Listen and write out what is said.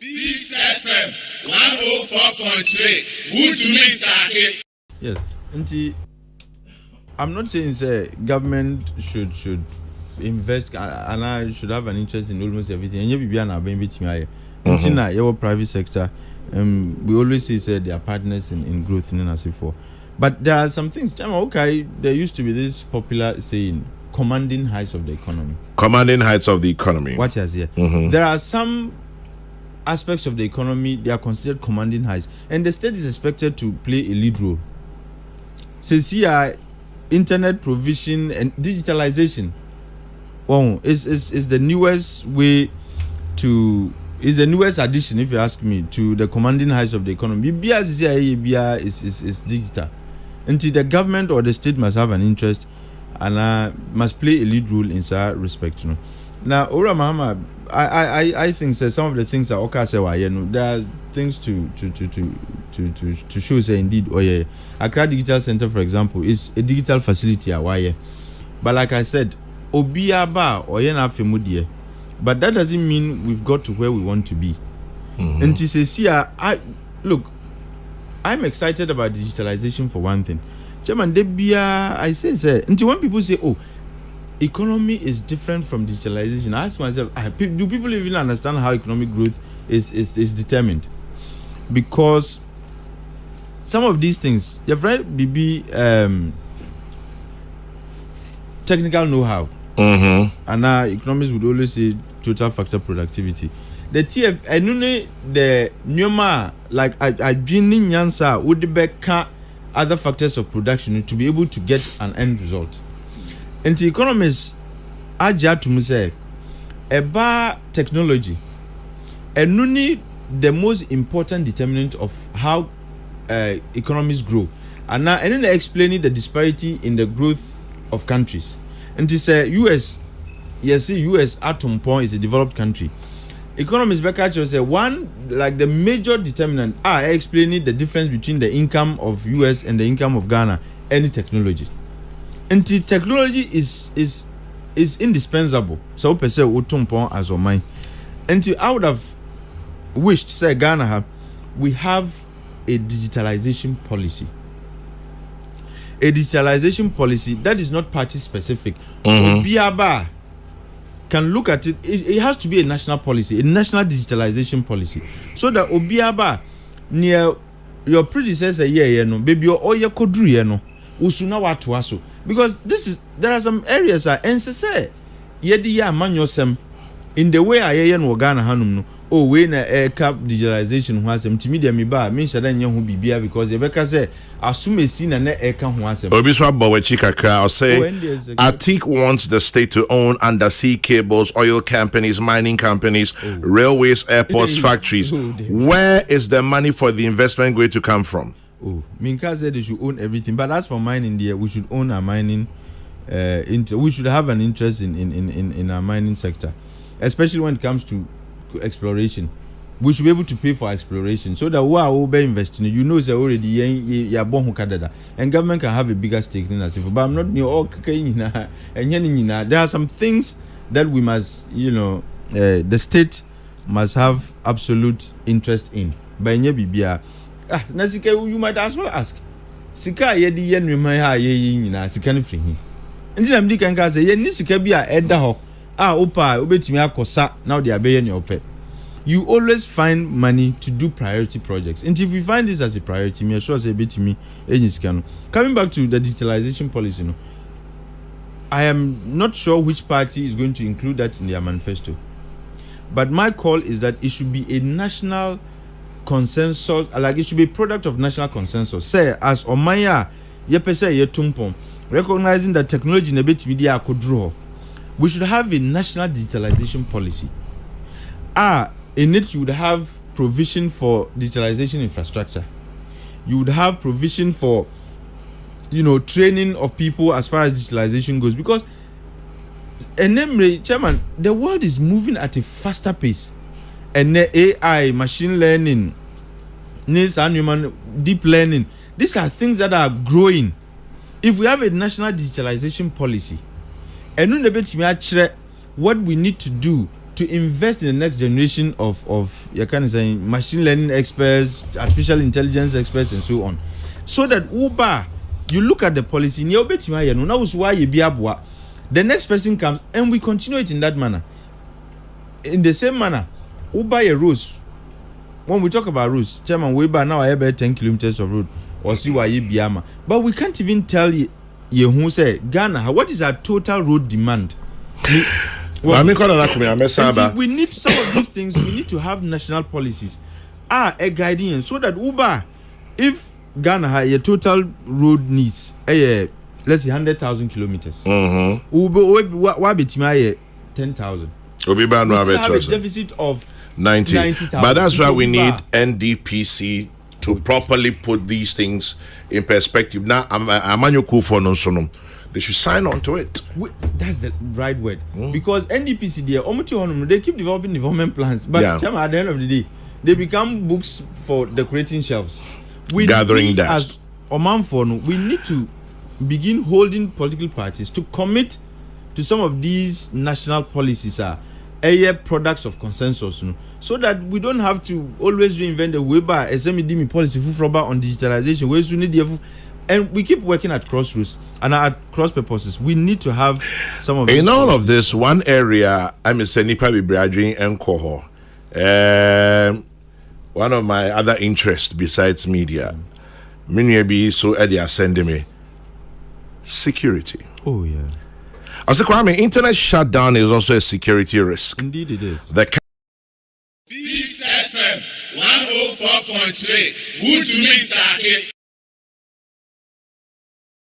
Peace FM 104.3. Good to meet you. Yes, and I'm not saying say government should invest and I should have an interest in almost everything. And you be an between your private sector. We always say they are partners in growth in as before. But there are some things. Okay, there used to be this popular saying, commanding heights of the economy. Commanding heights of the economy. What is here? There are some aspects of the economy they are considered commanding heights, and the state is expected to play a lead role. Since here, internet provision and digitalization, is the newest way to. Is the newest addition, if you ask me, to the commanding heights of the economy. BIA is digital. Until the government or the state must have an interest and must play a lead role in that respect. Now, Ora Mahama, I think some of the things that Oka say, there are things to show say indeed. Accra Digital Center, for example, is a digital facility. But like I said, Obiaba or Yenafemudie. But that doesn't mean we've got to where we want to be. And to say, I'm excited about digitalization for one thing. Chairman, I say, until when people say, economy is different from digitalization, I ask myself, do people even understand how economic growth is determined? Because some of these things, your friend BB, technical know-how. And now economists would always say total factor productivity. The TF enune the nyoma like I dreaming yansa would be other factors of production to be able to get an end result. And the economists aja to say about technology enune the most important determinant of how economies grow. And now enune explaining the disparity in the growth of countries. And to say US, yes, US atom point is a developed country. Economists back at you say one like the major determinant explaining the difference between the income of US and the income of Ghana, any technology. And the technology is indispensable. So per se atom point as on mine. And I would have wished say Ghana we have a digitalization policy. A digitalization policy that is not party specific. Obiaba can look at it. It has to be a national policy, a national digitalization policy. So that Obiaba near your predecessor baby or your kodru usuna watu because there are some areas say yedi ya manyosem in the way Ghana hanum no. We na cap digitalization who has media me ba me shada nya ho bibia because Rebecca say assume si na eka ho asem Obiswa Bawachi kakra I'll say Atik wants the state to own undersea cables, oil companies, mining companies, railways, airports, factories. Where is the money for the investment going to come from? Minka said they should own everything, but as for mining there, we should own our mining we should have an interest in our mining sector, especially when it comes to exploration. We should be able to pay for exploration so that we are over investing. Say already you born and government can have a bigger stake in us. But I'm not there are some things that we must, the state must have absolute interest in. By you might as well ask. Sika yedi yen remaya ye sika ni free. Nti am di kan ka say ye ni sika bi a eda ho. Opa obetimi akosa now they are paying your pay. You always find money to do priority projects. And if we find this as a priority, me sure say betimi enyiska. Coming back to the digitalization policy, I am not sure which party is going to include that in their manifesto. But my call is that it should be a national consensus, like it should be a product of national consensus. Say as Omaya yepese yetumpom, recognizing that technology in a bit media could draw. We should have a national digitalization policy. In it you would have provision for digitalization infrastructure. You would have provision for, training of people as far as digitalization goes. Because, Chairman, the world is moving at a faster pace. And AI, machine learning, human deep learning, these are things that are growing. If we have a national digitalization policy, and what we need to do to to invest in the next generation of you can say machine learning experts, artificial intelligence experts, and so on, so that Uber, you look at the policy, the next person comes and we continue it in that manner. In the same manner, Uber a rules. When we talk about rules, Chairman, we now I have 10 kilometers of road or see why you biama, but we can't even tell you who say Ghana. What is our total road demand? Well, we need some of these things. We need to have national policies, a guidance, so that Uber, if Ghana has a total road needs, let's say 100,000 kilometers, Uber what be 10,000. We have a deficit of 90,000. But that's why we need NDPC to properly put these things in perspective. Now, they should sign on to it. That's the right word. Because NDPC, they keep developing development plans. But at the end of the day, they become books for decorating shelves. Gathering dust. As Omanfono, we need to begin holding political parties to commit to some of these national policies, products of consensus, so that we don't have to always reinvent the Weber SMEDM policy on digitalization. And we keep working at crossroads and at cross purposes. We need to have some of in all of this. One area I'm saying Nipa Bibradrin and Koho. One of my other interests besides media, many so Eddie are sending me security. Oh yeah. I said, Kwame, internet shutdown is also a security risk. Indeed, it is. Peace FM 104.3. Good to meet you.